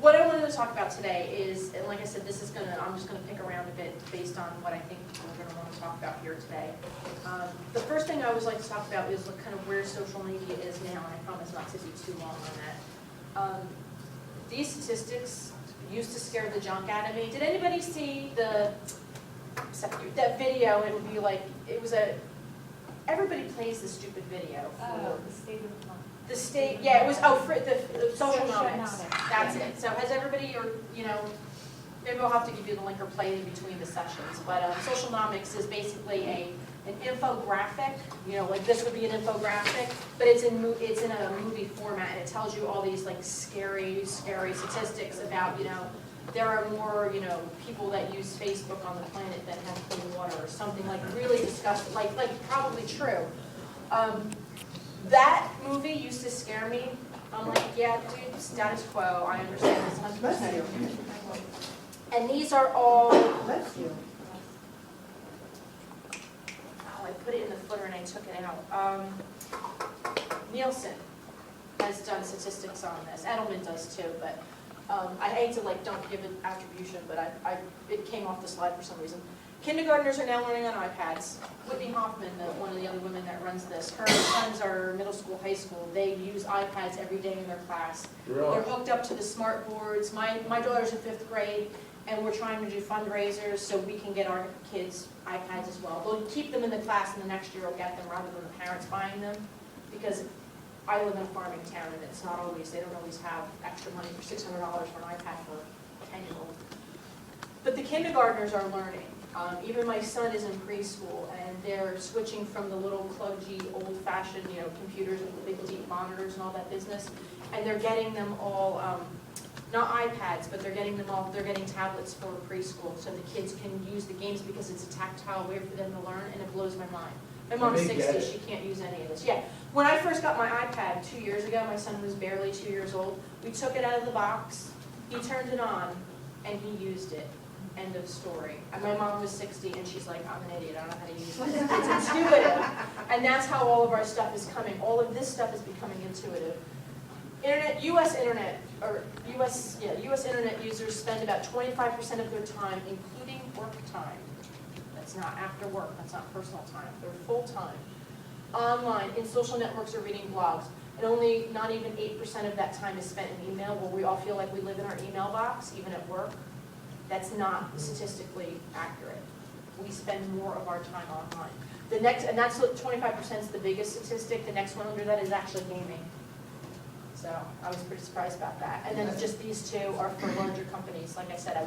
What I wanted to talk about today is, and like I said, I'm just gonna pick around a bit based on what I think we're gonna want to talk about here today. The first thing I always like to talk about is kind of where social media is now, and I promise not to be too long on that. These statistics used to scare the junk out of me. Did anybody see that video? It would be like, everybody plays this stupid video. The state of the month. The state, yeah, it was, the Socialnomics. Socialnomics. That's it. So has everybody, or, maybe I'll have to give you the link or play in between the sessions. But Socialnomics is basically an infographic, like this would be an infographic, but it's in a movie format, and it tells you all these like scary statistics about, there are more, people that use Facebook on the planet than have clean water, or something like really disgusting, like probably true. That movie used to scare me. I'm like, yeah, dude, status quo. I understand this 100%. And these are all. Bless you. Oh, I put it in the footer and I took it out. Nielsen has done statistics on this. Edelman does too, but I hate to don't give it attribution, but it came off the slide for some reason. Kindergartners are now learning on iPads. Whitney Hoffman, one of the other women that runs this, her sons are middle school, high school. They use iPads every day in their class. Really? They're hooked up to the smart boards. My daughter's in 5th grade, and we're trying to do fundraisers so we can get our kids iPads as well. We'll keep them in the class, and the next year we'll get them rather than the parents buying them, because I live in a farming town, and they don't always have extra money for $600 for an iPad for a 10-year-old. But the kindergartners are learning. Even my son is in preschool, and they're switching from the little kludgy, old-fashioned, computers with the big deep monitors and all that business, and they're getting them all, not iPads, but they're getting tablets for preschool, so the kids can use the games because it's a tactile way for them to learn, and it blows my mind. My mom's 60, she can't use any of this. Yeah, when I first got my iPad 2 years ago, my son was barely 2 years old, we took it out of the box, he turned it on, and he used it. End of story. And my mom was 60, and she's like, I'm an idiot, I don't know how to use this. It's intuitive. And that's how all of our stuff is coming. All of this stuff is becoming intuitive. U.S. internet users spend about 25% of their time, including work time. That's not after work, that's not personal time. They're full time. Online, in social networks or reading blogs. And not even 8% of that time is spent in email, where we all feel like we live in our email box, even at work. That's not statistically accurate. We spend more of our time online. And that's 25% is the biggest statistic. The next one under that is actually gaming. So I was pretty surprised about that. And then just these two are for larger companies. Like I said, I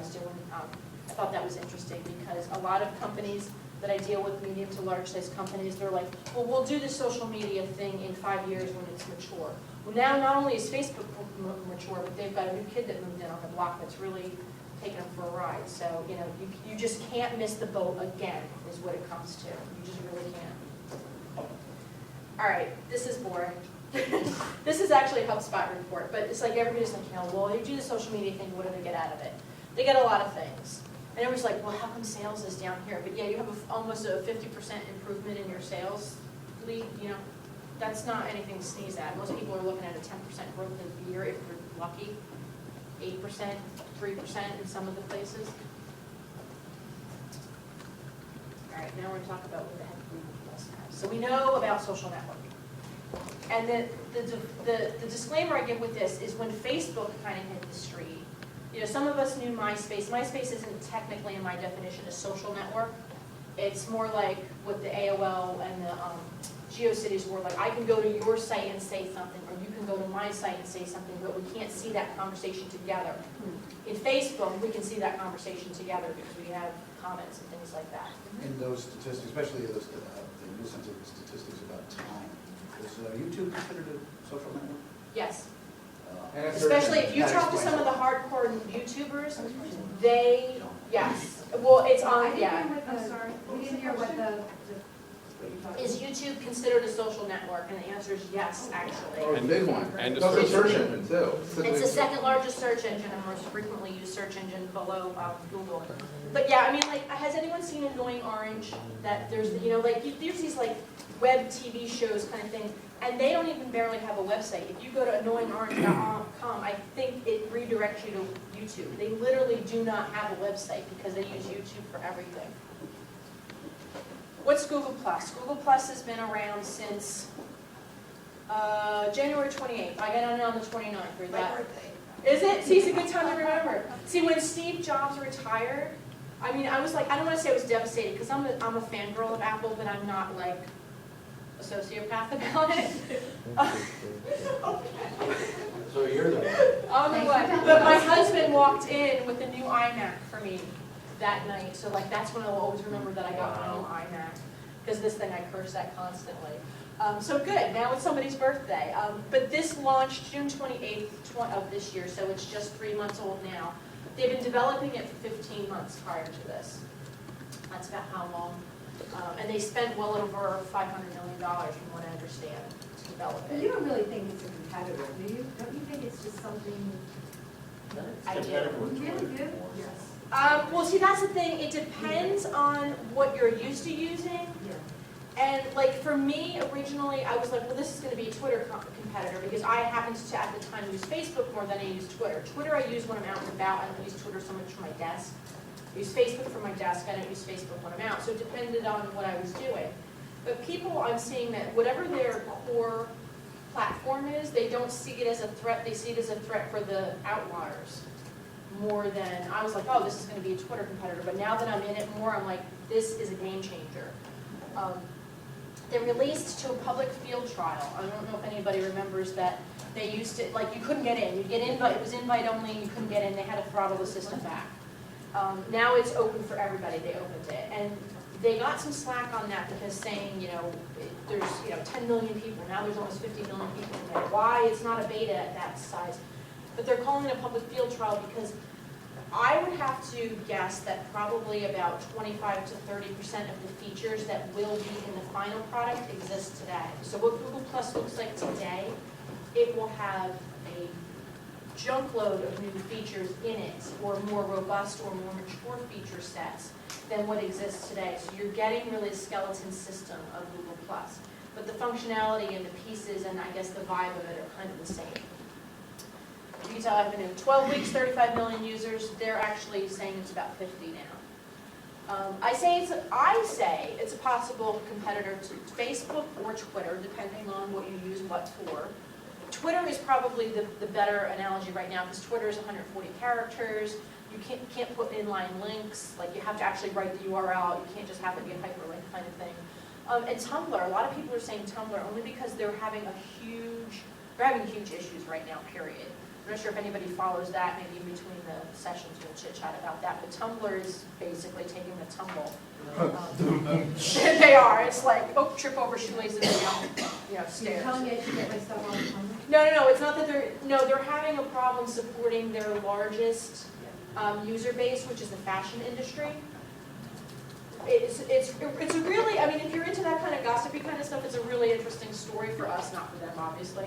thought that was interesting because a lot of companies that I deal with, medium to large size companies, they're like, well, we'll do the social media thing in 5 years when it's mature. Well, now not only is Facebook mature, but they've got a new kid that moved in on the block that's really taking them for a ride. So, you just can't miss the boat again, is what it comes to. You just really can't. All right, this is boring. This is actually a HubSpot report, but it's like everybody's like, well, they do the social media thing, what do they get out of it? They get a lot of things. And everybody's like, well, how come sales is down here? But yeah, you have almost a 50% improvement in your sales lead, that's not anything to sneeze at. Most people are looking at a 10% growth a year if you're lucky. 8%, 3% in some of the places. All right, now we're going to talk about what the heck Google Plus has. So we know about social networking. And the disclaimer I give with this is when Facebook kind of hit the street, some of us knew MySpace. MySpace isn't technically, in my definition, a social network. It's more like what the AOL and the GeoCities were like. I can go to your site and say something, or you can go to my site and say something, but we can't see that conversation together. In Facebook, we can see that conversation together because we have comments and things like that. In those statistics, especially the nuisance statistics about time, is YouTube considered a social network? Yes. And Especially if you talk to some of the hardcore YouTubers, yes. Well, it's on, yeah. I'm sorry, we didn't hear what the what you're talking Is YouTube considered a social network? And the answer is yes, actually. Or a big one. And It's also a a search engine too. It's the second largest search engine and most frequently used search engine below Google. But yeah, I mean, like, has anyone seen Annoying Orange? That there's, you know, like, there's these like web TV shows kind of thing, and they don't even barely have a website. If you go to annoyingorange.com, I think it redirects you to YouTube. They literally do not have a website because they use YouTube for everything. What's Google Plus? Google Plus has been around since January 28th. I got on it on the 29th. Or My that. birthday. Is it? See, it's a good time to remember. See, when Steve Jobs retired, I mean, I was like, I don't want to say I was devastated because I'm a fangirl of Apple, but I'm not like a sociopath about it. So you're the On the way. But my husband walked in with a new iMac for me that night, so like that's when I'll always remember that I got my new iMac, because this thing I curse at constantly. So good, now it's somebody's birthday. But this launched June 28th of this year, so it's just 3 months old now. They've been developing it for 15 months prior to this. That's about how long. And they spent well over $500 million, from what I understand, to develop But you it. don't really think it's a competitor, do you? Don't you think it's just something? I do. You really do? Yes. Well, see, that's the thing, it depends on what you're used to using. Yeah. And like for me, originally, I was like, well, this is going to be a Twitter competitor because I happened to at the time use Facebook more than I use Twitter. Twitter I use when I'm out and about. I don't use Twitter so much for my desk. I use Facebook for my desk. I don't use Facebook when I'm out. So it depended on what I was doing. But people, I'm seeing that whatever their core platform is, they don't see it as a threat. They see it as a threat for the outliers more than, I was like, oh, this is going to be a Twitter competitor. But now that I'm in it more, I'm like, this is a game changer. They released to a public field trial. I don't know if anybody remembers that they used it, like you couldn't get in. You'd get in, but it was invite only and you couldn't get in. They had to throttle the system back. Now it's open for everybody. They opened it. And they got some slack on that because saying, you know, there's 10 million people. Now there's almost 50 million people in there. Why it's not a beta at that size? But they're calling it a public field trial because I would have to guess that probably about 25 to 30% of the features that will be in the final product exist today. So what Google Plus looks like today, it will have a junk load of new features in it, or more robust or more mature feature sets than what exists today. So you're getting really a skeleton system of Google Plus. But the functionality and the pieces and I guess the vibe of it are kind of the same. You can tell I've been in 12 weeks, 35 million users. They're actually saying it's about 50 now. I say it's a possible competitor to Facebook or Twitter, depending on what you use what for. Twitter is probably the better analogy right now because Twitter is 140 characters. You can't put inline links. Like you have to actually write the URL. You can't just have it be a hyperlink kind of thing. And Tumblr, a lot of people are saying Tumblr only because they're having huge issues right now, period. I'm not sure if anybody follows that, maybe in between the sessions we'll chit chat about that, but Tumblr is basically taking the tumble. They are, it's like, oh, trip over shoelaces and You're stairs. telling me I should get my stuff on the phone? No, it's not that they're having a problem supporting their largest user base, which is the fashion industry. It's a really, I mean, if you're into that kind of gossipy kind of stuff, it's a really interesting story for us, not for them, obviously.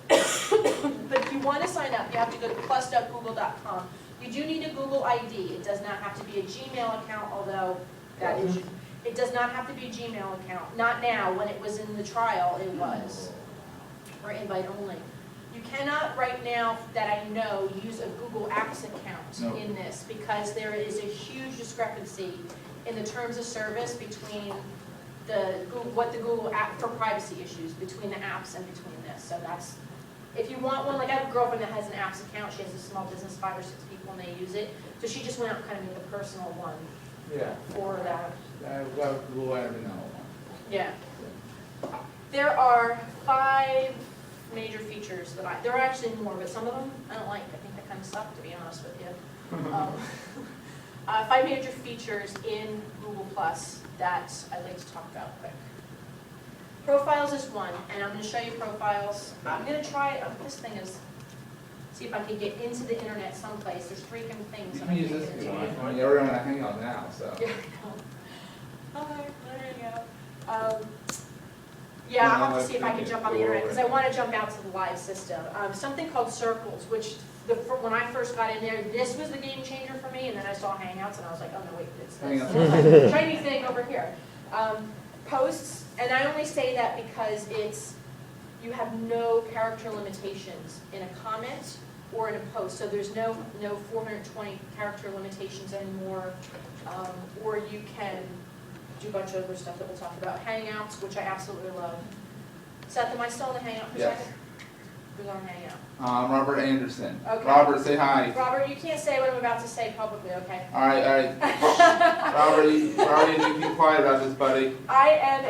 But if you want to sign up, you have to go to plus.google.com. You do need a Google ID. It does not have to be a Gmail account, although that is, it does not have to be a Gmail account. Not now. When it was in the trial, it was. Or invite only. You cannot right now, that I know, use a Google Apps account in this because there is a huge discrepancy in the terms of service between what the Google app for privacy issues between the apps and between this. So that's, if you want one, like I have a girlfriend that has an apps account. She has a small business, 5 or 6 people, and they use it. So she just went out and kind of made a personal one Yeah. for that. I've got Google Evernow one. Yeah. There are 5 major features that there are actually more, but some of them I don't like. I think they kind of suck, to be honest with you. 5 major features in Google Plus that I'd like to talk about quick. Profiles is one, and I'm going to show you profiles. I'm going to try, this thing is, see if I can get into the internet someplace. There's 3 different things You that can I use can't this get if you into. want. I mean, everyone on Hangout now, so. Yeah, I know. Hi, there you go. Yeah, I'll have to see if I can jump on the internet, because I want to jump out to the live system. Something called Circles, which when I first got in there, this was the game changer for me, and then I saw Hangouts, and I was like, oh no, wait, it's this shiny thing over here. Posts, and I only say that because you have no character limitations in a comment or in a post, so there's no 420 character limitations anymore, or you can do a bunch of other stuff that we'll talk about. Hangouts, which I absolutely love. Seth, am I still in the Hangout for a Yes. second? Who's on Hangout? Robert Anderson. Okay. Robert, say hi. Robert, you can't say what I'm about to say publicly, okay? All right. Robert, you need to be quiet about this, buddy. I am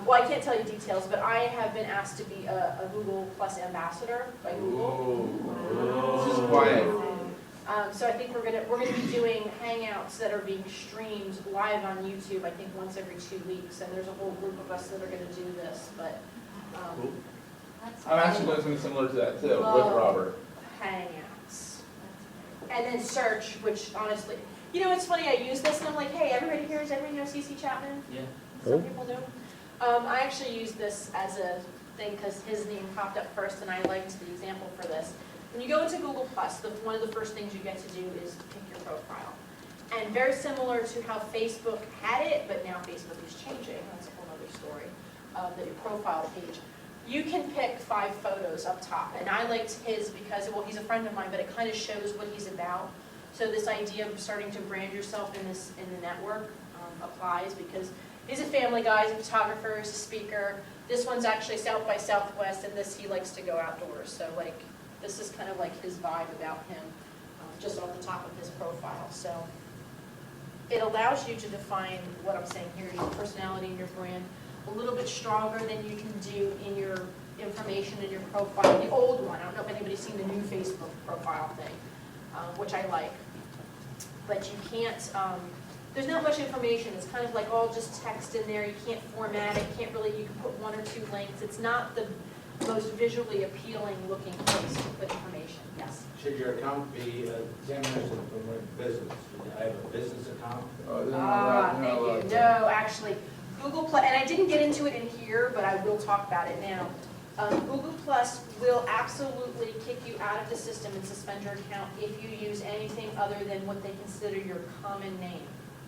well, I can't tell you details, but I have been asked to be a Google Plus ambassador by Google. This is quiet. So I think we're gonna be doing Hangouts that are being streamed live on YouTube, I think once every 2 weeks, and there's a whole group of us that are gonna do this, but, Cool. I'm actually doing something similar to that too, with Robert. Hangouts. And then search, which honestly, it's funny, I use this and I'm like, hey, everybody know CC Chapman? Yeah. Some people do. I actually use this as a thing because his name popped up first and I liked the example for this. When you go into Google Plus, one of the first things you get to do is pick your profile. And very similar to how Facebook had it, but now Facebook is changing, that's a whole other story, that your profile page. You can pick 5 photos up top, and I liked his because, well, he's a friend of mine, but it kind of shows what he's about. So this idea of starting to brand yourself in the network applies because he's a family guy, he's a photographer, he's a speaker. This one's actually South by Southwest, and he likes to go outdoors. So like, this is kind of like his vibe about him, just on the top of his profile. So it allows you to define what I'm saying here, your personality and your brand, a little bit stronger than you can do in your information in your profile. The old one, I don't know if anybody's seen the new Facebook profile thing, which I like. But you can't, there's not much information. It's kind of like all just text in there. You can't format it. You can put 1 or 2 links. It's not the most visually appealing looking place to put information. Yes? Should your account be 10 minutes from my business? Should I have a business account? Thank you. No, actually, Google Plus, and I didn't get into it in here, but I will talk about it now. Google Plus will absolutely kick you out of the system and suspend your account if you use anything other than what they consider your common name.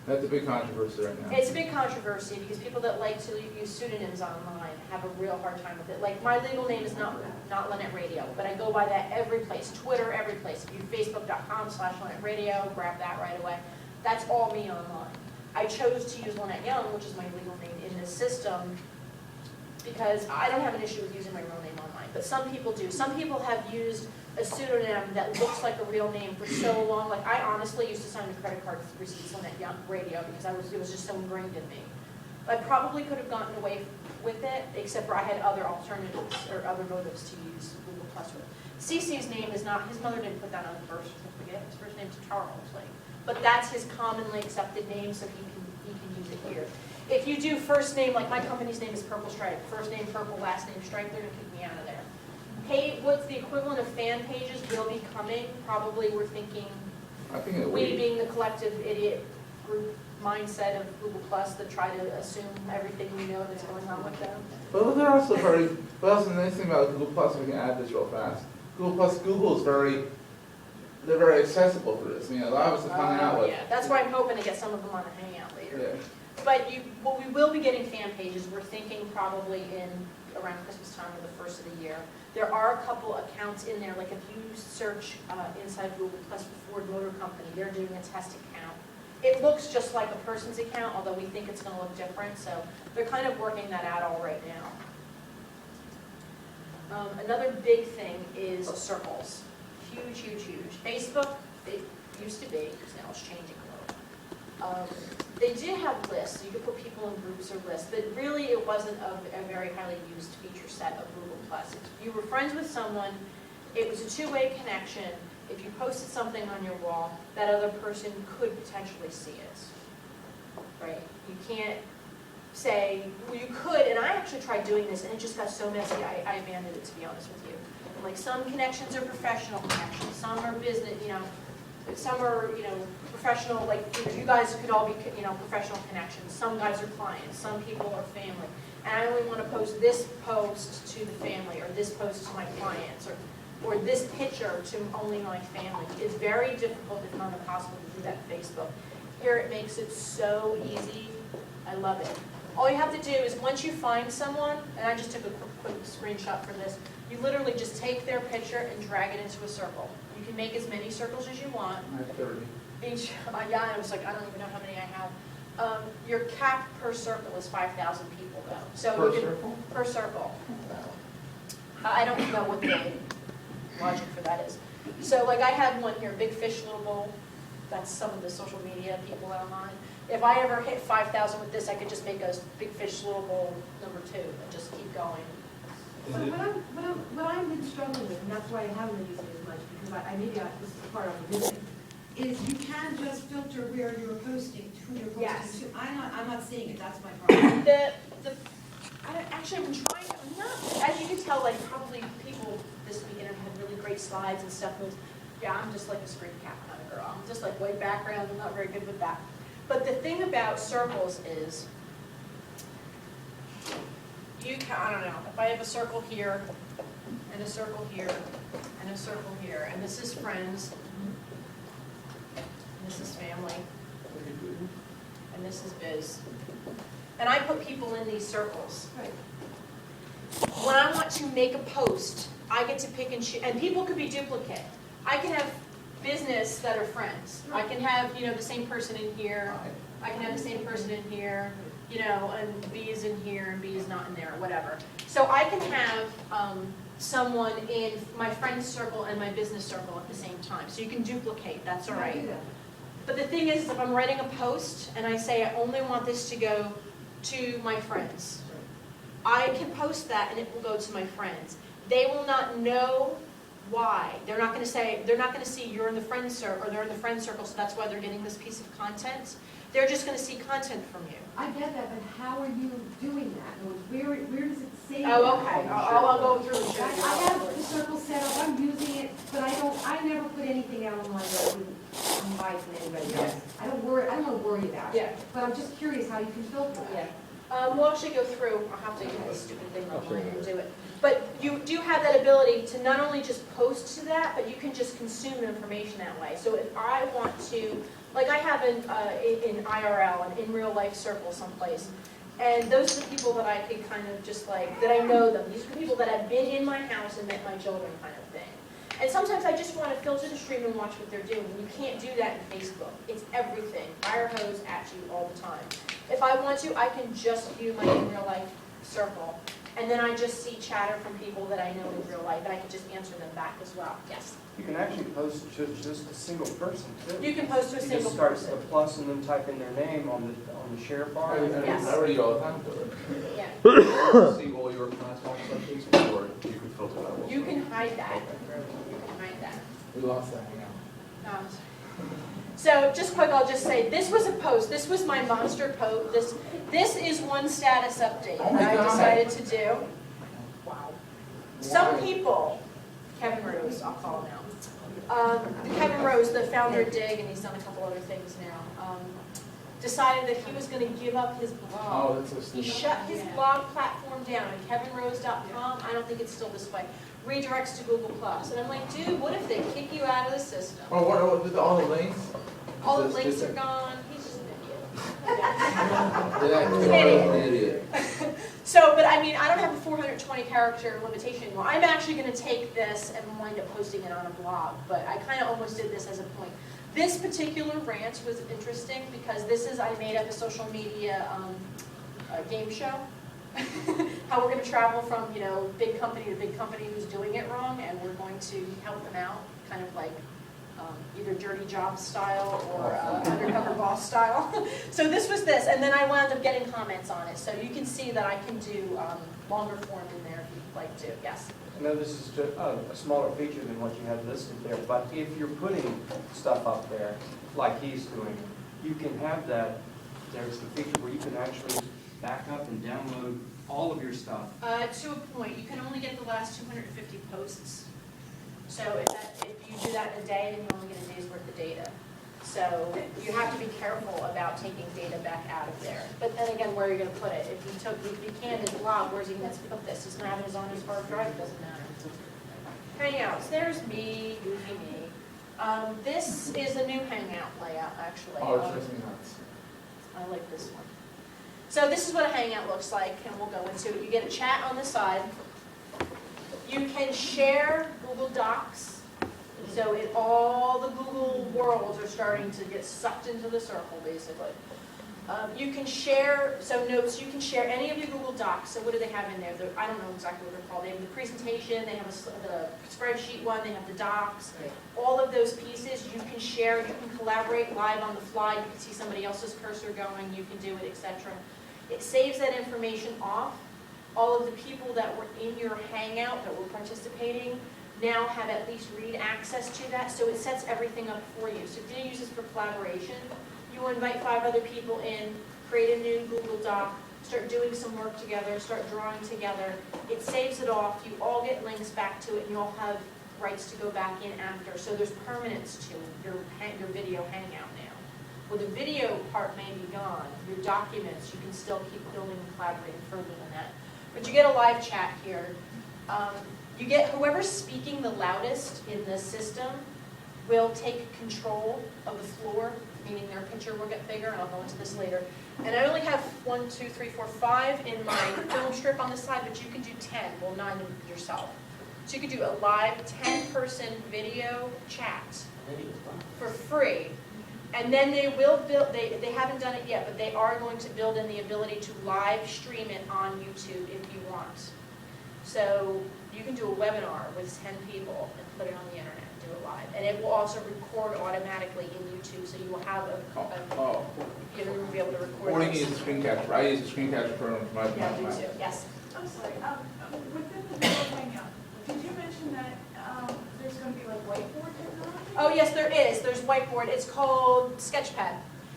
That's a big controversy right now. It's a big controversy because people that like to use pseudonyms online have a real hard time with it. Like, my legal name is not Lynette Radio, but I go by that every place, Twitter, every place. If you facebook.com/Lynette Radio, grab that right away. That's all me online. I chose to use Lynette Young, which is my legal name in this system, because I don't have an issue with using my real name online, but some people do. Some people have used a pseudonym that looks like a real name for so long. Like, I honestly used to sign a credit card receipts on that Young Radio because it was just so ingrained in me. I probably could have gotten away with it, except for I had other alternatives or other motives to use Google Plus with. CC's name is not, his mother didn't put that on the birth certificate. His first name's Charles, but that's his commonly accepted name, so he can use it here. If you do first name, like my company's name is Purple Stripe, first name Purple, last name Stripe, they're gonna kick me out of there. What's the equivalent of fan pages will be coming. Probably we're thinking, I think it we being the collective idiot group mindset of Google Plus that try to assume everything we know that's going on with them. But they're also the nice thing about Google Plus, we can add this real fast. Google is they're very accessible for this. A lot of us have hung out with. Yeah, that's why I'm hoping to get some of them on the Hangout later. Yeah. But we will be getting fan pages. We're thinking probably around Christmas time or the first of the year. There are a couple accounts in there, like if you search inside Google Plus for Ford Motor Company, they're doing a test account. It looks just like a person's account, although we think it's going to look different, so they're kind of working that out all right now. Another big thing is circles. Huge, huge, huge. Facebook, it used to be, because now it's changing a little. They did have lists. You could put people in groups or lists, but really it wasn't a very highly used feature set of Google Plus. If you were friends with someone, it was a 2-way connection. If you posted something on your wall, that other person could potentially see it, right? You can't say, well, you could, and I actually tried doing this, and it just got so messy, I abandoned it, to be honest with you. Like, some connections are professional connections, some are business, some are, professional, like, you guys could all be, professional connections. Some guys are clients, some people are family. And I only want to post this post to the family, or this post to my clients, or this picture to only my family. It's very difficult, if not impossible, to do that in Facebook. Here it makes it so easy. I love it. All you have to do is once you find someone, and I just took a quick screenshot for this, you literally just take their picture and drag it into a circle. You can make as many circles as you want. I have 30. Each, yeah, I was like, I don't even know how many I have. Your cap per circle is 5,000 people though. So Per you can, circle? Per circle. I don't know what the logic for that is. So like I have one here, Big Fish Little Bowl. That's some of the social media people that I'm on. If I ever hit 5,000 with this, I could just make a Big Fish Little Bowl #2 and just keep going. But what I've been struggling with, and that's why I haven't been using it as much, because this is part of the business, is you can just filter where you're posting, who you're posting Yes. to. I'm not seeing it, that's my problem. Actually, I've been trying, I'm not, as you can tell, like probably people this weekend have had really great slides and stuff. Yeah, I'm just like a screen cap kind of girl. I'm just like white background, I'm not very good with that. But the thing about circles is, you can, I don't know, if I have a circle here, and a circle here, and a circle here, and this is friends, and this is family, and this is biz. And I put people in these circles. Right. When I want to make a post, I get to pick and choose, and people could be duplicate. I can have business that are friends. I can have, the same person in here. I can have the same person in here, and B is in here and B is not in there, or whatever. So I can have someone in my friend's circle and my business circle at the same time. So you can duplicate, that's all I right. do that. But the thing is, if I'm writing a post and I say I only want this to go to my friends, I can post that and it will go to my friends. They will not know why. They're not going to see you're in the friend circle, or they're in the friend circle, so that's why they're getting this piece of content. They're just going to see content from you. I get that, but how are you doing that? Where does it say? Oh, that? okay. I'll go through and show I you. have the circle set up, I'm using it, but I never put anything out on my invite from anybody else. I don't want to worry about it. Yeah. But I'm just curious how you can filter Yeah. that. We'll actually go through, I'll have to get this stupid thing online and do it. But you do have that ability to not only just post to that, but you can just consume information that way. So if I want to, like I have in IRL, an in real life circle someplace, and those are the people that I could kind of just like, that I know them. These are the people that have been in my house and met my children kind of thing. And sometimes I just want to filter the stream and watch what they're doing. You can't do that in Facebook. It's everything. Fire hose at you all the time. If I want to, I can just view my in real life circle. And then I just see chatter from people that I know in real life, and I can just answer them back as well. Yes. You can actually post to just a single person too. You can post to a You single just start person. with a plus and then type in their name on the share bar. Yes. I read all the time to it. Yeah. See all your contacts on Facebook, or you can filter that also? You can hide that. You can hide that. We lost that hangout. So just quick, I'll just say, this was a post. This was my monster post. This is one status update Oh my that I God. decided to do. Wow. Some people, Kevin Rose, I'll call him now. Kevin Rose, the founder of Dig, and he's done a couple other things now, decided that he was going to give up his blog. Oh, that's so He stupid. shut his blog platform down on kevinrose.com. I don't think it's still this way. Redirects to Google+. And I'm like, dude, what if they kick you out of the system? Oh, what, with all the links? All the Just- links just- are gone. He's just an Yeah, Idiot. idiot. So, but I mean, I don't have a 420 character limitation anymore. I'm actually going to take this and wind up posting it on a blog, but I kind of almost did this as a point. This particular rant was interesting because I made up a social media game show. How we're going to travel from, big company to big company who's doing it wrong, and we're going to help them out, kind of like either dirty job style or undercover boss style. So this was this, and then I wound up getting comments on it. So you can see that I can do longer form in there if you'd like to. Yes? I know this is just a smaller feature than what you have listed there, but if you're putting stuff up there, like he's doing, you can have that, there's the feature where you can actually back up and download all of your stuff. To a point. You can only get the last 250 posts. So if you do that in a day, then you only get a day's worth of data. So you have to be careful about taking data back out of there. But then again, where are you gonna put it? If you can't his blog, where's he gonna put this? He's gonna have it on his hard drive, doesn't matter. Hangouts, there's me, goofy me. This is the new Hangout layout, actually. Oh, it's just me nuts. I like this one. So this is what a Hangout looks like, and we'll go into it. You get a chat on the side. You can share Google Docs. So all the Google worlds are starting to get sucked into the circle, basically. You can share, so notes, you can share any of your Google Docs. So what do they have in there? I don't know exactly what they're called. They have the presentation, they have the spreadsheet one, they have the docs. All of those pieces you can share, you can collaborate live on the fly, you can see somebody else's cursor going, you can do it, etc. It saves that information off. All of the people that were in your Hangout that were participating now have at least read access to that, so it sets everything up for you. So if you use this for collaboration, you invite 5 other people in, create a new Google Doc, start doing some work together, start drawing together. It saves it off, you all get links back to it, and you all have rights to go back in after. So there's permanence to your video Hangout now. Well, the video part may be gone. Your documents, you can still keep building and collaborating further than that. But you get a live chat here. You get whoever's speaking the loudest in the system will take control of the floor, meaning their picture will get bigger, and I'll go into this later. And I only have 1, 2, 3, 4, 5 in my film strip on the side, but you can do 10, well 9 yourself. So you could do a live 10-person video chat for free. And then they will build, they haven't done it yet, but they are going to build in the ability to live stream it on YouTube if you want. So you can do a webinar with 10 people and put it on the internet and do it live. And it will also record automatically in YouTube, so you will have you'll be able to record. Or you can use a screen capture. I use a screen capture program for my Yeah, me too, yes. I'm sorry, within the video hangout, did you mention that there's going to be like whiteboard technology? Oh, yes, there is. There's whiteboard. It's called Sketchpad.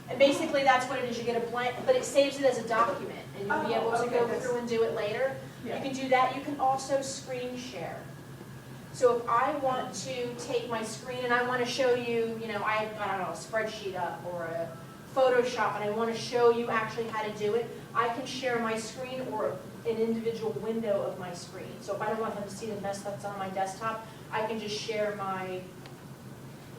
And basically that's what it is. You get a blank, but it saves it as a document, and you'll be able to go through and do it later. Yeah. You can do that. You can also screen share. So if I want to take my screen and I want to show you, I don't know, a spreadsheet up or a Photoshop, and I want to show you actually how to do it, I can share my screen or an individual window of my screen. So if I don't want them to see the mess that's on my desktop, I can just share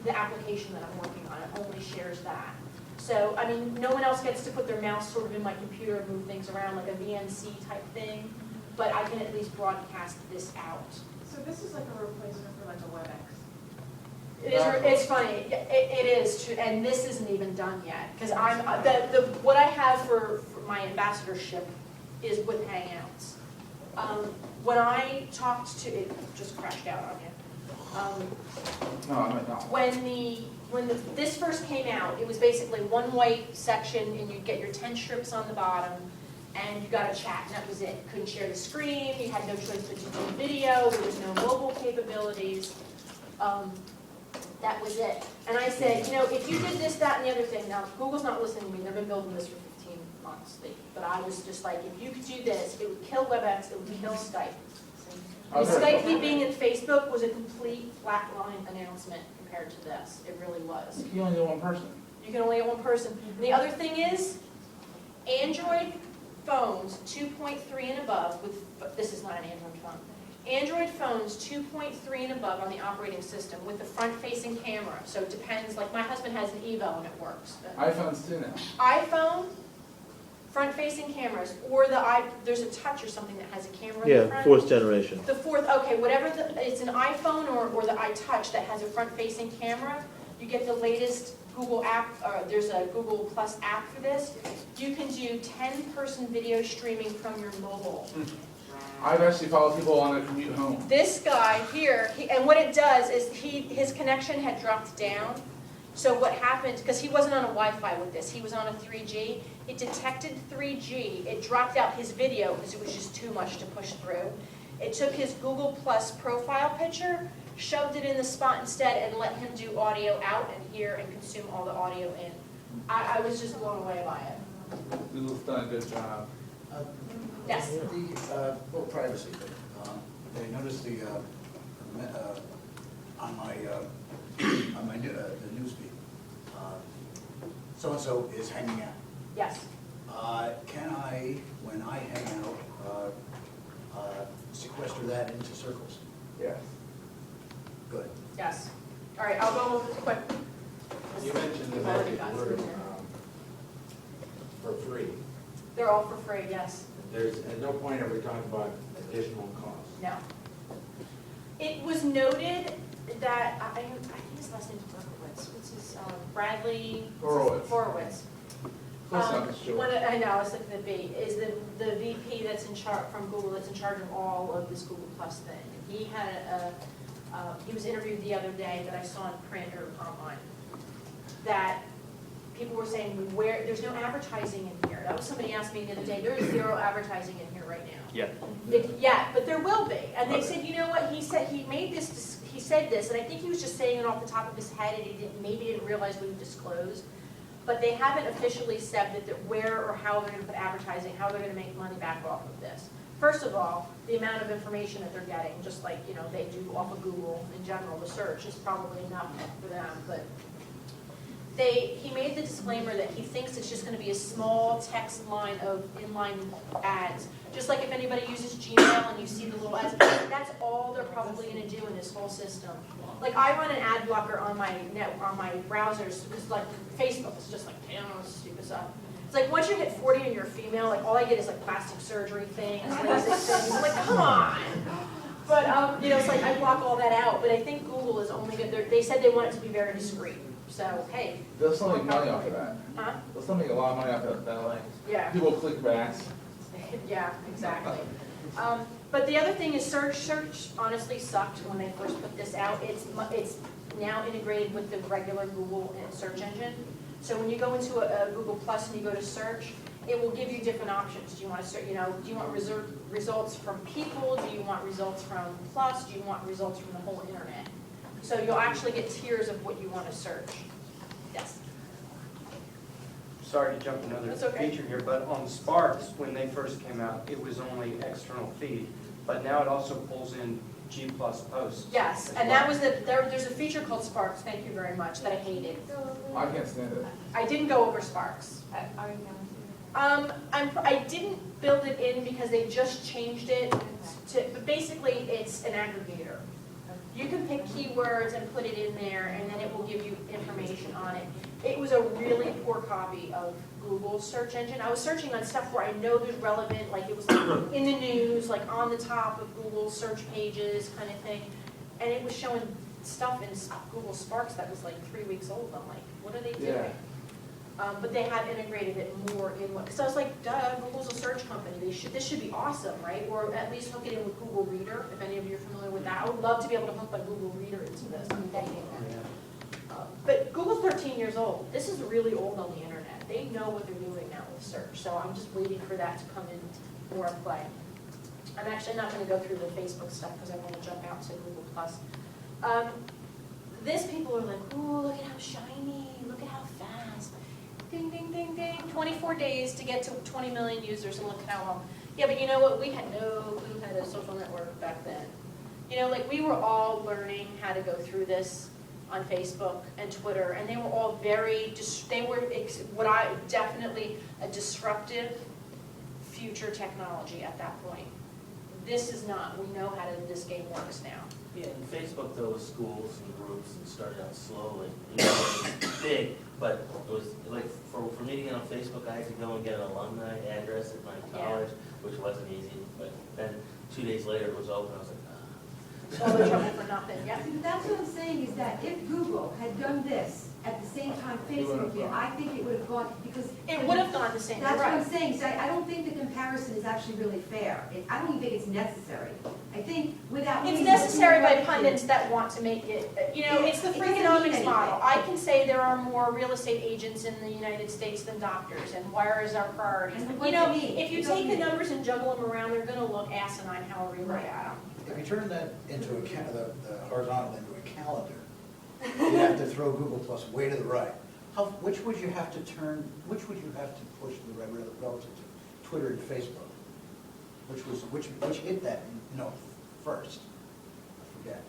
the application that I'm working on. It only shares that. So, I mean, no one else gets to put their mouse sort of in my computer and move things around like a VNC type thing, but I can at least broadcast this out. So this is like a replacement for like a WebEx? It's funny, it is true, and this isn't even done yet, because what I have for my ambassadorship is with Hangouts. When I talked to, it just crashed out on you. No, I meant not. When this first came out, it was basically one white section, and you'd get your 10 strips on the bottom, and you got a chat, and that was it. You couldn't share the screen, you had no choice but to do video, there was no mobile capabilities. That was it. And I said, if you did this, that, and the other thing, now Google's not listening to me, they've been building this for 15 months, but I was just like, if you could do this, it would kill WebEx, it would kill Skype. And Skype being in Facebook was a complete flatline announcement compared to this. It really was. You only get one person. You can only get one person. And the other thing is, Android phones 2.3 and above, this is not an Android phone, Android phones 2.3 and above on the operating system with the front-facing camera. So it depends, like my husband has an Evo and it works. But iPhones too now. iPhone, front-facing cameras, or there's a touch or something that has a camera in the Yeah, front. 4th generation. The fourth, okay, whatever, it's an iPhone or the iTouch that has a front-facing camera. You get the latest Google app, there's a Google Plus app for this. You can do 10-person video streaming from your mobile. I've actually followed people on a commute home. This guy here, and what it does is his connection had dropped down. So what happened, because he wasn't on a Wi-Fi with this, he was on a 3G. It detected 3G, it dropped out his video because it was just too much to push through. It took his Google Plus profile picture, shoved it in the spot instead, and let him do audio out and hear and consume all the audio in. I was just blown away by it. Google's done a good job. Yes. Well, privacy, but I noticed the the newsfeed. So-and-so is hanging out. Yes, Can I, when I hang out, sequester that into circles? Yes. Good. yes. All right, I'll go over this quick. You mentioned the We've already magic got word, some there. for free. They're all for free, yes. There's, at no point are we talking about additional costs. No. It was noted that, I think his last name's Berkowitz, what's his, Bradley? Horowitz. Horowitz. Close enough, sure. I know, it's like the B, is the VP that's in charge, from Google, that's in charge of all of this Google Plus thing. And he had he was interviewed the other day that I saw in print or online, that people were saying, where, there's no advertising in here. That was somebody asked me the other day, there is zero advertising in here right now. Yeah. Yeah, but there will be. And they said, you know what, he said, he said this, and I think he was just saying it off the top of his head, and he maybe didn't realize what he disclosed. But they haven't officially said that where or how they're gonna put advertising, how they're gonna make money back off of this. First of all, the amount of information that they're getting, just like, you know, they do off of Google in general, the search is probably enough for them, but he made the disclaimer that he thinks it's just gonna be a small text line of inline ads. Just like if anybody uses Gmail and you see the little ads, that's all they're probably gonna do in this whole system. Like I run an ad blocker on my browsers, because like Facebook is just like, I don't know, stupid stuff. It's like once you hit 40 and you're female, like all I get is like plastic surgery things, LASIK things. I'm like, come on. But you know, it's like I block all that out. But I think Google is only good. They said they want it to be very discreet. So hey. They'll still make money off of that. Huh? They'll still make a lot of money off of that, like, Yeah. people click backs. Yeah, exactly. But the other thing is search honestly sucked when they first put this out. It's now integrated with the regular Google search engine. So when you go into a Google Plus and you go to search, it will give you different options. Do you want to search, you know, do you want results from people? Do you want results from Plus? Do you want results from the whole internet? So you'll actually get tiers of what you want to search. Yes. Sorry to jump another That's okay. feature here, but on Sparks, when they first came out, it was only external feed. But now it also pulls in G+ posts. Yes, and that was there's a feature called Sparks, thank you very much, that I hated. I can't stand it. I didn't go over Sparks. I didn't build it in because they just changed it but basically it's an aggregator. You can pick keywords and put it in there and then it will give you information on it. It was a really poor copy of Google's search engine. I was searching on stuff where I know there's relevant, like it was like in the news, like on the top of Google search pages kind of thing. And it was showing stuff in Google Sparks that was like 3 weeks old. I'm like, what are they doing? Yeah. But they have integrated it more in what, because I was like, duh, Google's a search company. This should be awesome, right? Or at least hook it in with Google Reader, if any of you are familiar with that. I would love to be able to hook my Google Reader into this. I'm begging them. But Google's 13 years old. This is really old on the internet. They know what they're doing now with search. So I'm just waiting for that to come in more in play. I'm actually not going to go through the Facebook stuff because I want to jump out to Google+. This people are like, ooh, look at how shiny, look at how fast. Ding, ding, ding, ding. 24 days to get to 20 million users and look at how long. Yeah, but you know what? We had no clue how to social network back then. You know, like we were all learning how to go through this on Facebook and Twitter, and they were all definitely a disruptive future technology at that point. This is not. We know how this game works now. Yeah, and Facebook though was schools and groups and started out slowly. You know, it was big, but it was like for me to get on Facebook, I had to go and get an alumni address at my college, which wasn't easy. But then 2 days later it was open. I was like, All the trouble for nothing. Yeah. See, that's what I'm saying, is that if Google had done this at the same time Facebook did, I think it would have gone, because. It would have gone the same. That's what I'm Right. saying, so I don't think the comparison is actually really fair. I don't even think it's necessary. I think without. It's reason, necessary by people- pundits that want to make it, you know, it's the It doesn't mean Freakonomics anything. model. I can say there are more real estate agents in the United States than doctors, and where is our priorities? And You what's know, it mean? if you It doesn't take the mean- numbers and juggle them around, they're gonna look asinine however you look Right. at them. If you turn that into the horizontal into a calendar, you have to throw Google Plus way to the right. Which would you have to push relative to Twitter and Facebook? Which hit that, first? I forget.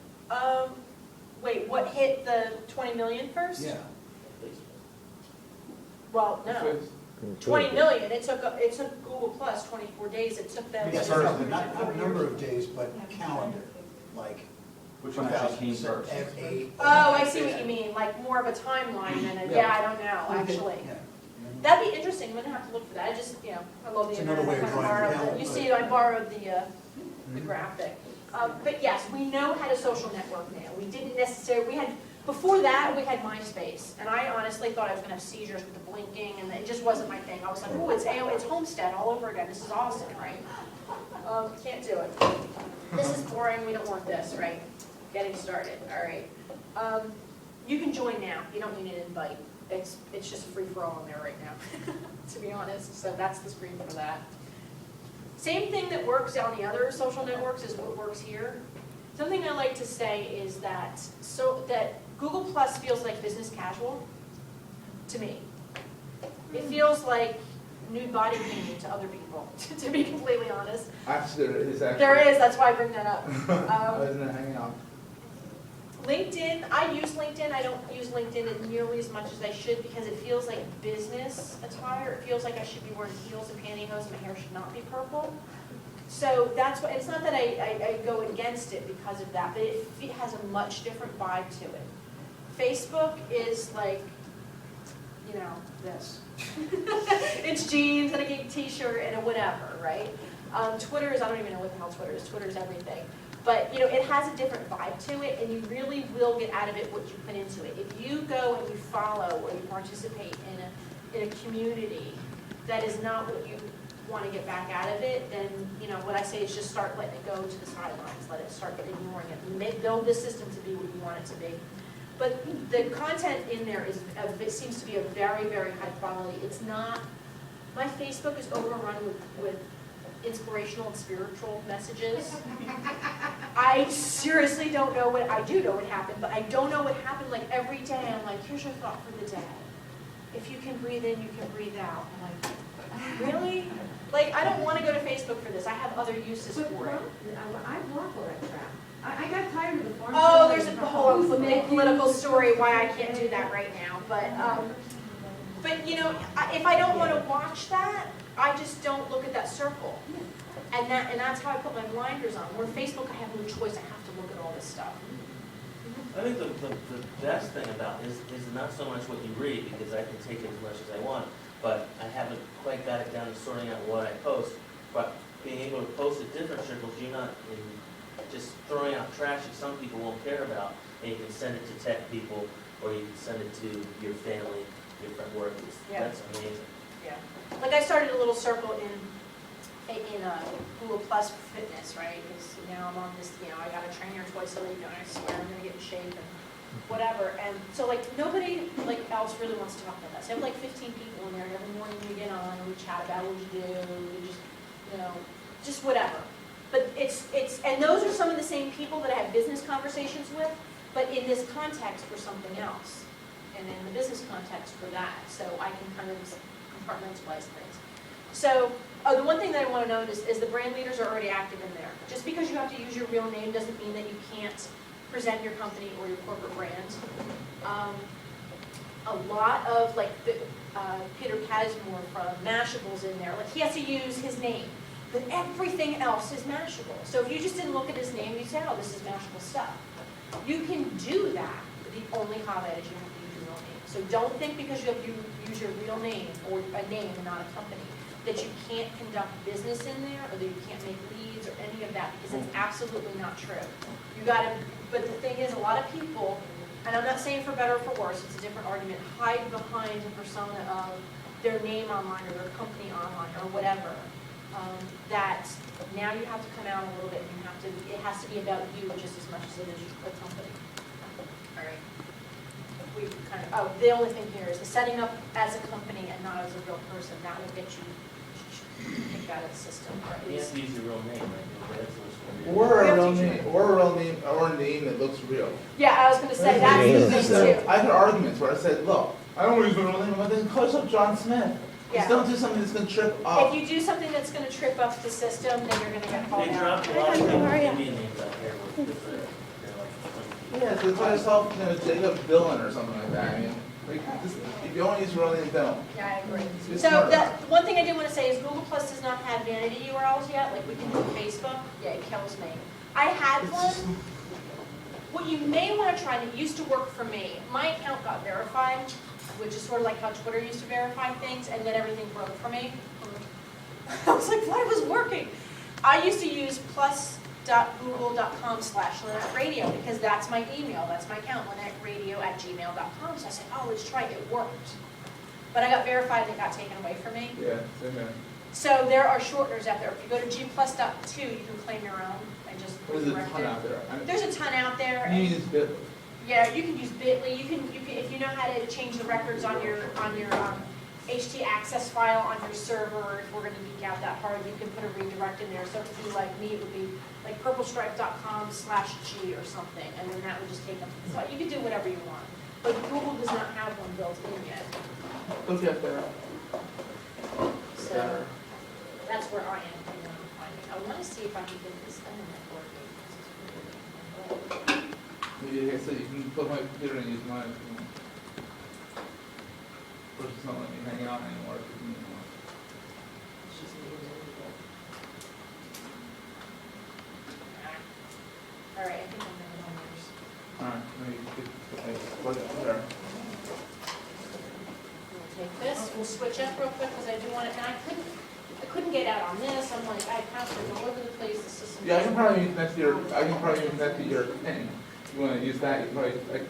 Wait, Wait, what hit the 20 million first? Yeah. Well, no, 20 million, it took Google Plus 24 days, it took them. Yes, not number of days, but calendar, like. Which one actually came first? F8. Oh, I see what you mean, like more of a timeline than a, yeah, I don't know, actually. Yeah. That'd be interesting, I'm gonna have to look for that, I just, you know, I love the It's another internet, way I of kind of drawing it borrowed out, it. You but- see, I borrowed the graphic. But yes, we know how to social network now, we didn't necessarily, we had, before that, we had MySpace, and I honestly thought I was gonna have seizures with the blinking, and it just wasn't my thing. I was like, oh, it's Homestead all over again, this is awesome, right? Can't do it. This is boring, we don't want this, right? Getting started, all right. You can join now, you don't need an invite. It's just a free-for-all in there right now, to be honest, so that's the screen for that. Same thing that works on the other social networks is what works here. Something I like to say is that Google Plus feels like business casual to me. It feels like nude body painting to other people, to be completely honest. Actually, there is actually. There is, that's why I bring that up. I was in a hangout. LinkedIn, I use LinkedIn, I don't use LinkedIn nearly as much as I should because it feels like business attire. It feels like I should be wearing heels and pantyhose and my hair should not be purple. So that's why, it's not that I go against it because of that, but it has a much different vibe to it. Facebook is like, you know, this. It's jeans and a t-shirt and a whatever, right? Twitter is, I don't even know what the hell Twitter is. Twitter is everything. But, you know, it has a different vibe to it, and you really will get out of it what you put into it. If you go and you follow or you participate in a community that is not what you want to get back out of it, then, you know, what I say is just start letting it go to the sidelines. Let it start ignoring it. Build the system to be what you want it to be. But the content in there is, it seems to be of very, very high quality. It's not, my Facebook is overrun with inspirational and spiritual messages. I seriously don't know what, I do know what happened, but I don't know what happened. Like every day, I'm like, here's your thought for the day. If you can breathe in, you can breathe out. I'm like, really? Like, I don't want to go to Facebook for this. I have other uses But for it. I block all that crap. I got tired of the farm. Oh, there's a whole big political story why I can't do that right now. But you know, if I don't want to watch that, I just don't look at that circle. And that's how I put my blinders on. Where Facebook, I have no choice. I have to look at all this stuff. I think the best thing about it is not so much what you read, because I can take it as much as I want, but I haven't quite got it down to sorting out what I post. But being able to post at different circles, you're not just throwing out trash that some people won't care about, and you can send it to tech people, or you can send it to your family, your friend work. Yeah. That's amazing. Yeah. Like I started a little circle in Google Plus Fitness, right? Because now I'm on this, you know, I got a trainer twice a week, and I swear I'm gonna get in shape and whatever. And so like nobody like else really wants to talk about that. So I have like 15 people in there, and every morning we get on and we chat about what you do, we just, you know, just whatever. But and those are some of the same people that I have business conversations with, but in this context for something else, and in the business context for that. So I can kind of compartmentalize things. So, the one thing that I want to note is the brand leaders are already active in there. Just because you have to use your real name doesn't mean that you can't present your company or your corporate brand. A lot of, like, Peter Casmore from Mashable's in there. Like, he has to use his name. But everything else is Mashable. So if you just didn't look at his name, you'd say, oh, this is Mashable stuff. You can do that. The only caveat is you have to use your real name. So don't think because you have to use your real name or a name and not a company that you can't conduct business in there or that you can't make leads or any of that, because it's absolutely not true. You gotta, but the thing is, a lot of people, and I'm not saying for better or for worse, it's a different argument, hide behind the persona of their name online or their company online or whatever. That now you have to come out a little bit and you have to, it has to be about you just as much as it is a company. All right. We kind of, the only thing here is the setting up as a company and not as a real person, that will get you kicked out of the system. Or at You least. have to use your real name, right? That's what's Or a real name, or a name that looks real. Yeah, I was going to say, that's the thing too. I've had arguments where I said, look, I don't want to use my real name, but then call yourself John Smith. Yeah. Just don't do something that's going to trip up. If you do something that's going to trip up the system, then you're going to get called They out. dropped a lot of Indian names out here. They're like 20 people. Yeah, so call yourself, Jacob Dillon or something like that, I mean, just, if you only use your real name, don't. Yeah, I agree. It's So smart. that, one thing I did want to say is Google Plus does not have vanity URLs yet, like we can do Facebook. Yeah, it kills me. I had one. What you may want to try, and it used to work for me, my account got verified, which is sort of like how Twitter used to verify things, and then everything broke for me. I was like, what was working? I used to use plus.google.com/LynetteRadio because that's my email, that's my account, LynetteRadio@gmail.com. So I said, oh, let's try it. It worked. But I got verified and it got taken away from me. Yeah, same here. So there are shorteners out there. If you go to gplus.2, you can claim your own and just There's a redirect ton it. out there. I mean, There's a ton out there. you use Bitly. Yeah, you can use Bitly. You can if you know how to change the records on your HT access file on your server. If we're going to geek out that hard, you can put a redirect in there. So if you like me, it would be like purplestripe.com/G or something, and then that would just take them. So you can do whatever you want. But Google does not have one built in yet. They'll get there. So that's where I am. I want to see if I can get this internet working. Maybe, like I said, you can put my computer and use mine. Or just not let me hang out anymore. All right, I think I'm going to numbers. Alright, maybe you could, plug it there. We'll take this, we'll switch up real quick because I do want it, and I couldn't get out on this. I'm like, I have passwords all over the place, the system. Yeah, I can probably connect to your thing. You wanna use that, I can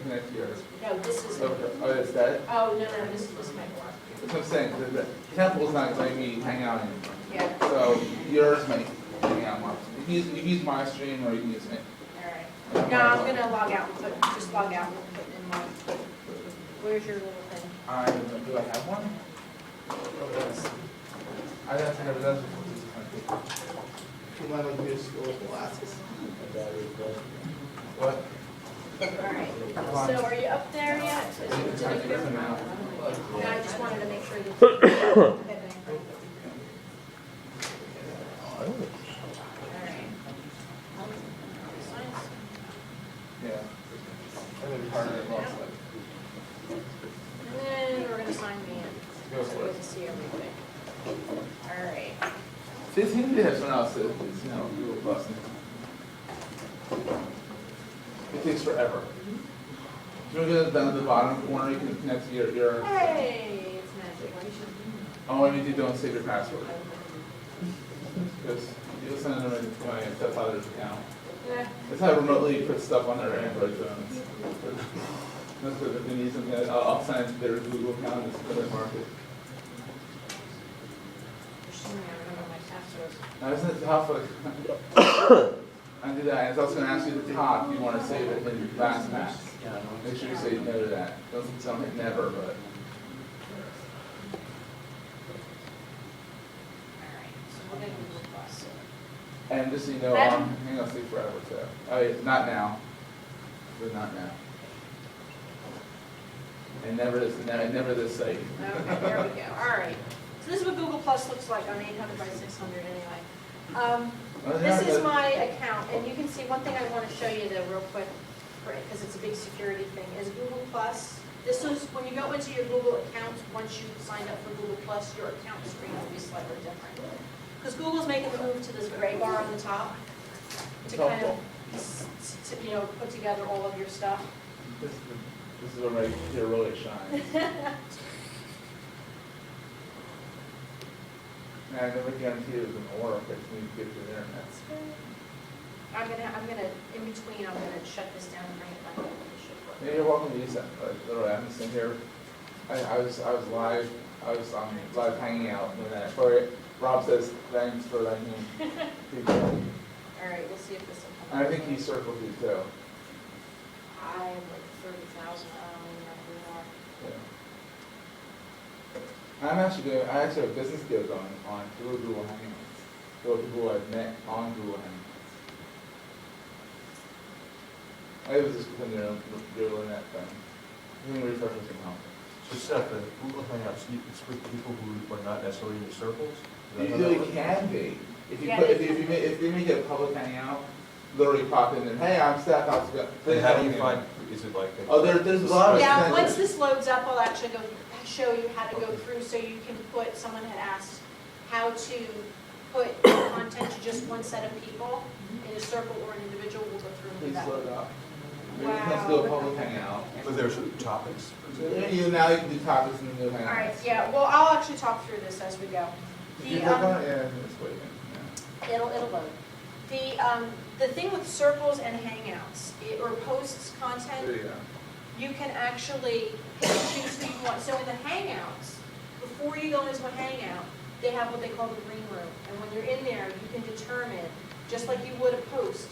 connect to yours. No, this is, Oh, it's that? oh, no, this might work. That's what I'm saying, the temple's not letting me hang out anymore. Yeah, So yours may hang out more. You can use my stream or you can use me. all right. No, I'm going to log out and just log out and put in my, where's your little thing? Do I have one? I never done this before. You might like me to school with glasses. What? All right, so are you up there yet? Did you do it? No, I just wanted to make sure you. All right. Yeah. I think part of it looks like. And then we're gonna sign me in. Go So for we it. get to see everything. All right. They seem to have someone else that is, Google Plus. It takes forever. You want to go down to the bottom corner, you can connect to your, Hey, it's magic. oh, maybe you don't save your password. Because you'll send them to my stepfather's account. Yeah. That's how remotely you put stuff on their Android phones. That's what if they need something, I'll sign their Google account and it's their market. Assuming I remember my password. Now, isn't it helpful? Undo that, and it's also going to ask you at the top, you want to save it in LastPass. Make sure you say no to that. Doesn't sound like never, but. All right, so we're gonna Google Plus. And just so you know, Imagine- hang on, stay forever too. Oh, yeah, not now, but not now. And never this site. Okay, there we go. All right. So this is what Google Plus looks like on 800 by 600 anyway. This is my account, and you can see one thing I want to show you though real quick, because it's a big security thing, is Google Plus. This is, when you go into your Google account, once you signed up for Google Plus, your account screen will be slightly different. Because Google's making the move to this gray bar on the top to kind of, put together all of your stuff. This is where my computer really shines. And I never guarantee it was going to work, I just need to get to the internet. I'm gonna, in between, I'm gonna shut this down and bring it back up. It should work. Yeah, you're welcome to use that, literally, I'm just in here. I was live, live hanging out when that, Rob says, thanks for letting me. All right, we'll see if this will come. And I think he circled you too. I have like 30,000, I don't even know who we are. I actually have a business deal going on through Google Hangouts. For people I've met on Google Hangouts. I was just putting their internet thing. I think refreshers can help. Just set the Google Hangouts, you can speak to people who are not necessarily in your circles? Is that You how that really works? can be. If you Yeah, put, if they make it a public hangout, literally pop in and, hey, I'm Seth, how's it going? Then how do you find, is it like? Oh, there's a lot of Yeah, extensions. once this loads up, I'll actually show you how to go through, so you can put, someone had asked how to put content to just one set of people in a circle or an individual, we'll go through and do Please that. load up. Maybe let's do a public hangout. But there's topics. Now you can do topics in the new hangouts. All right, yeah, well, I'll actually talk through this as we go. Did you The, click on it? Yeah, it's waiting, yeah. It'll load. The thing with circles and hangouts, or posts There content, you go. you can actually pick and choose who you want. So in the hangouts, before you go into a hangout, they have what they call the green room. And when you're in there, you can determine, just like you would a post,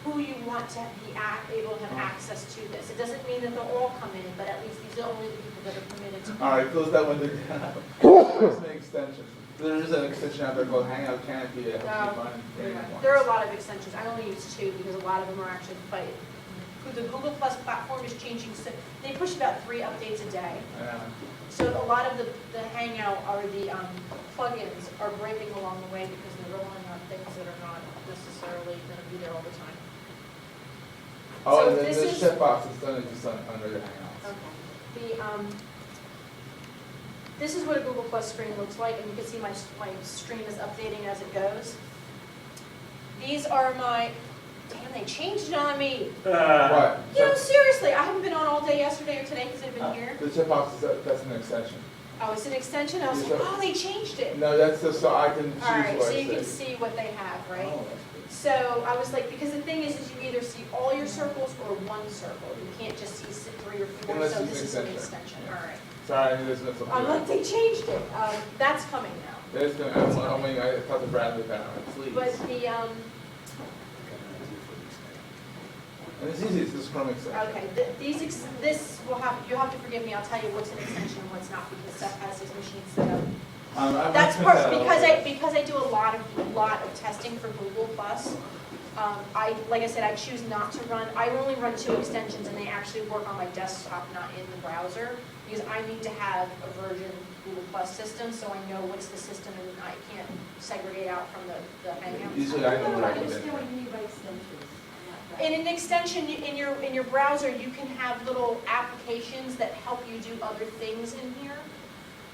who you want to be able to have access to this. It doesn't mean that they'll all come in, but at least these are only the people that are permitted to. All right, close that window down. There's an extension. There is an extension out there called Hangout Canopy. That helps you find random ones. There are a lot of extensions. I only use 2 because a lot of them are actually fight. The Google Plus platform is changing, so they push about 3 updates a day. Yeah. So a lot of the Hangout or the plugins are breaking along the way because they're rolling out things that are not necessarily going to be there all the time. Oh, So and then this this is- chat box is done just under the Hangouts. Okay. This is what a Google Plus screen looks like, and you can see my stream is updating as it goes. These are my, damn, they changed it on me. What? You know, seriously, I haven't been on all day yesterday or today because I've been here. The chat box is that's an extension. Oh, it's an extension? I was like, oh, they changed it. No, that's just so I can choose All right, what so I you can say. see what they have, right? Oh, that's good. So I was like, because the thing is you either see all your circles or one circle. You can't just see 3 or 4, Unless so it's this an is an extension. extension, Yeah. all right. Sorry, I knew this was something. I'm like, they changed it. That's coming now. That's gonna, I mean, I thought the Bradley panel, please. But the, And it's easy, it's just Chrome extension. okay, this will have, you'll have to forgive me, I'll tell you what's an extension and what's not, because Seth has his machine set up. That's part, because I do a lot of testing for Google Plus. Like I said, I choose not to run, I only run 2 extensions and they actually work on my desktop, not in the browser, because I need to have a version Google Plus system, so I know what's the system and I can't segregate out from the Hangouts. Usually I know what I I put in. understand what you mean by extensions. In an extension, in your browser, you can have little applications that help you do other things in here.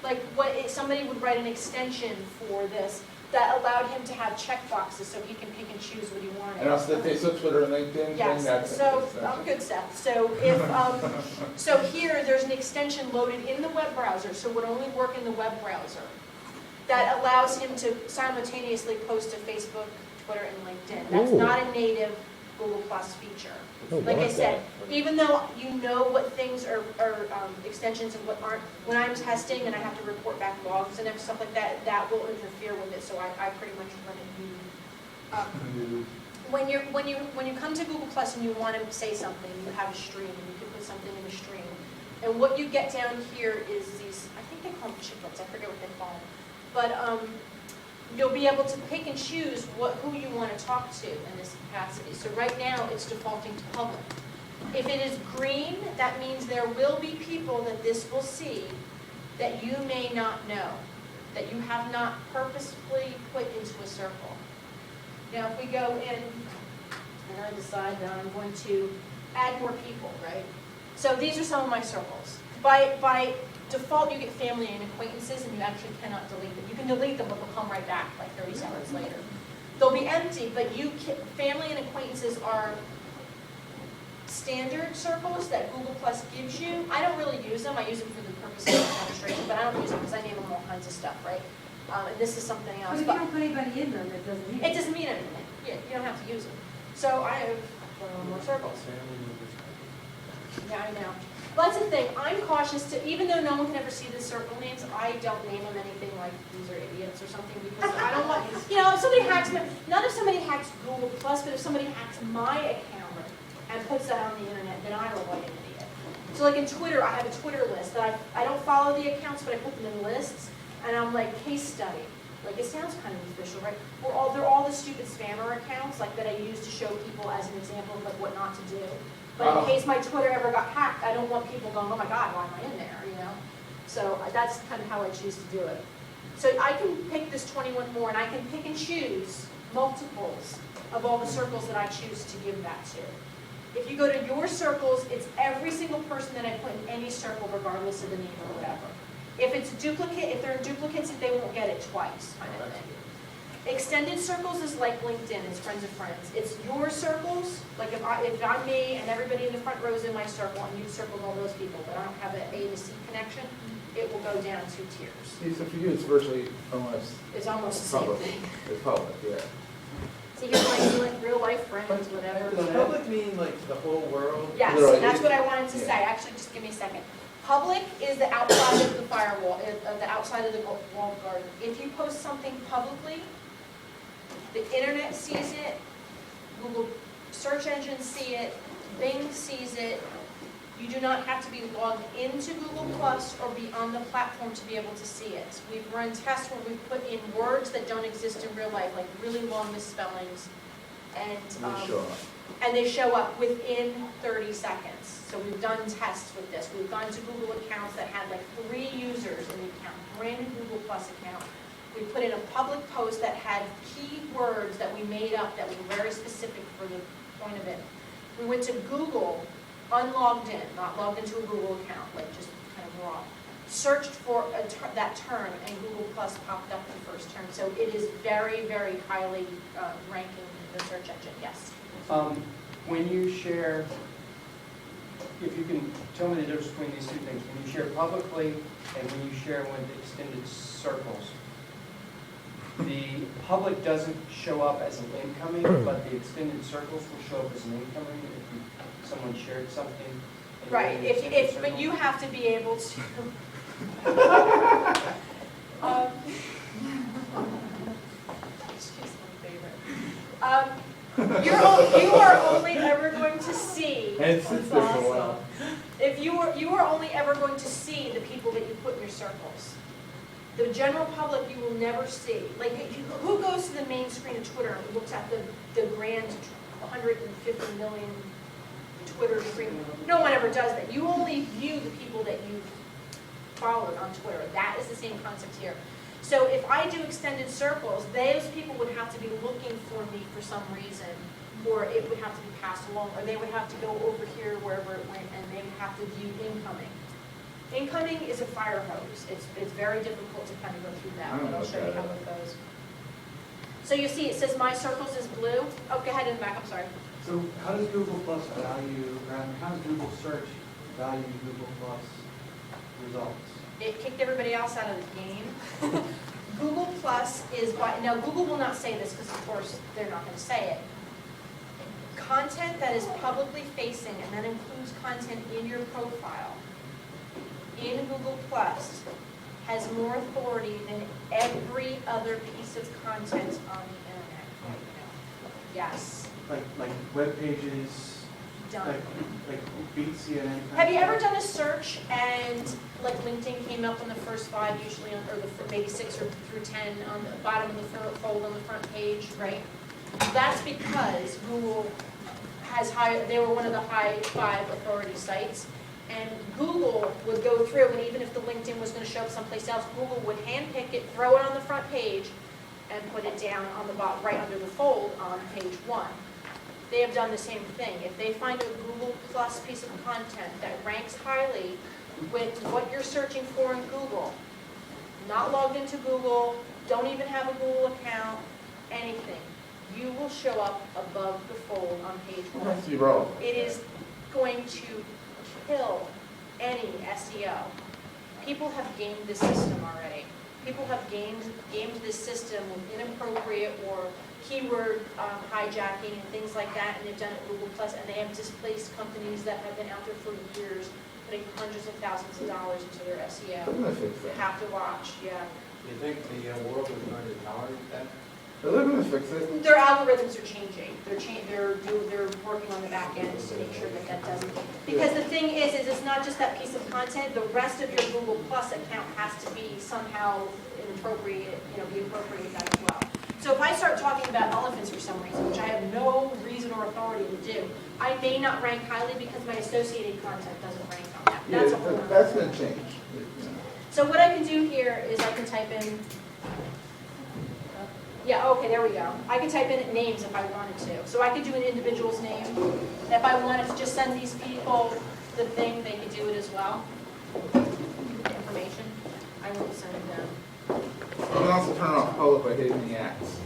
Like somebody would write an extension for this that allowed him to have checkboxes so he can pick and choose what he wanted. And also the Facebook, Twitter, and LinkedIn thing, Yes, that's. so, I'm good, Seth. So if, so here, there's an extension loaded in the web browser, so it would only work in the web browser, that allows him to simultaneously post to Facebook, Twitter, and LinkedIn. That's not a native Google Plus feature. Like I said, even though you know what things are extensions and what aren't, when I'm testing and I have to report back logs and stuff like that, that will interfere with it, so I pretty much run it new. When you come to Google Plus and you want to say something, you have a stream and you can put something in the stream. And what you get down here is these, I think they call them chiplets, I forget what they call them. But you'll be able to pick and choose who you want to talk to in this capacity. So right now, it's defaulting to public. If it is green, that means there will be people that this will see that you may not know, that you have not purposefully put into a circle. Now, if we go in, and I decide that I'm going to add more people, right? So these are some of my circles. By default, you get family and acquaintances, and you actually cannot delete them. You can delete them, but they'll come right back like 30 seconds later. They'll be empty, but family and acquaintances are standard circles that Google Plus gives you. I don't really use them. I use them for the purpose of demonstration, but I don't use them because I name them all kinds of stuff, right? And this is something But else. if you don't put anybody in them, it doesn't mean. It doesn't mean anything. Yeah, you don't have to use them. So I have more circles. Yeah, I know. Well, that's the thing. I'm cautious to, even though no one can ever see the circle names, I don't name them anything like these are idiots or something because I don't want, you know, if somebody hacks, not if somebody hacks Google Plus, but if somebody hacks my account and puts that on the internet, then I look like an idiot. So like in Twitter, I have a Twitter list that I don't follow the accounts, but I put them in lists, and I'm like, case study. Like, it sounds kind of official, right? They're all the stupid spammer accounts like that I use to show people as an example of like what not to do. But in case my Twitter ever got hacked, I don't want people going, oh my God, why am I in there, you know? So that's kind of how I choose to do it. So I can pick this 21 more, and I can pick and choose multiples of all the circles that I choose to give that to. If you go to your circles, it's every single person that I put in any circle regardless of the name or whatever. If it's a duplicate, if they're in duplicates, they won't get it twice, kind of thing. Extended circles is like LinkedIn, it's friends of friends. It's your circles, like if I'm me and everybody in the front row is in my circle and you've circled all those people, but I don't have an A to C connection, it will go down 2 tiers. See, so for you, it's virtually almost It's almost the same public. thing. It's public, yeah. So you're like real life friends, whatever. Does public mean like the whole world? Yes, Literally. that's what I wanted to say. Yeah. Actually, just give me a second. Public is the outside of the firewall, the outside of the walled garden. If you post something publicly, the internet sees it, Google search engines see it, Bing sees it. You do not have to be logged into Google Plus or be on the platform to be able to see it. We've run tests where we've put in words that don't exist in real life, like really long misspellings, and Sure. and they show up within 30 seconds. So we've done tests with this. We've gone to Google accounts that had like 3 users in the account, brand new Google Plus account. We put in a public post that had keywords that we made up that were very specific for the point of it. We went to Google, unlogged in, not logged into a Google account, like just kind of raw. Searched for that term, and Google Plus popped up the first term. So it is very, very highly ranking in the search engine, yes. When you share, if you can tell me the difference between these two things, when you share publicly and when you share with extended circles, the public doesn't show up as an incoming, but the extended circles will show up as an incoming if someone shared something. in Right, the extended but you circle. have to be able to. She's my favorite. You are only ever going to see. And it's there for a while. If you are only ever going to see the people that you put in your circles. The general public you will never see. Like, who goes to the main screen of Twitter and looks at the grand 150 million Twitter screen? No one ever does that. You only view the people that you've followed on Twitter. That is the same concept here. So if I do extended circles, those people would have to be looking for me for some reason, or it would have to be passed along, or they would have to go over here wherever it went, and they would have to view incoming. Incoming is a fire hose. It's very difficult to kind of go through that, but I'll show you how it goes. So you see, it says my circles is blue. Oh, go ahead in the back, I'm sorry. So how does Google Plus value, how does Google Search value Google Plus results? It kicked everybody else out of the game. Google Plus is, now Google will not say this because of course they're not going to say it. Content that is publicly facing, and that includes content in your profile, in Google Plus, has more authority than every other piece of content on the internet right now. Yes, Like web pages, done. like beat CNN. kind Have of you ever stuff? done a search and like LinkedIn came up on the first 5 usually, or maybe 6 or through 10 on the bottom of the fold on the front page, right? That's because Google has they were one of the high 5 authority sites, and Google would go through, and even if the LinkedIn was going to show up someplace else, Google would handpick it, throw it on the front page, and put it down on the bottom, right under the fold on page 1. They have done the same thing. If they find a Google Plus piece of content that ranks highly with what you're searching for in Google, not logged into Google, don't even have a Google account, anything, you will show up above the fold on page It 1. has to be relevant. It is going to kill any SEO. People have gamed the system already. People have gamed this system with inappropriate or keyword hijacking and things like that, and they've done it with Google Plus, and they have displaced companies that have been out there for years, putting hundreds of thousands of dollars into their They're SEO. gonna fix You that. have to watch, yeah. You think the world is going to tolerate that? They're gonna fix it. Their algorithms are changing. They're working on the back end to make sure that that doesn't. Because the thing is it's not just that piece of content. The rest of your Google Plus account has to be somehow inappropriate, be appropriate that as well. So if I start talking about elephants for some reason, which I have no reason or authority to do, I may not rank highly because my associated content doesn't rank on that. Yeah, That's a whole other. that's gonna change. You know. So what I can do here is I can type in, Yeah, okay, there we go. I could type in names if I wanted to. So I could do an individual's name. If I wanted to just send these people the thing, they could do it as well. Information. I will send them. You can also turn off public by hitting the X.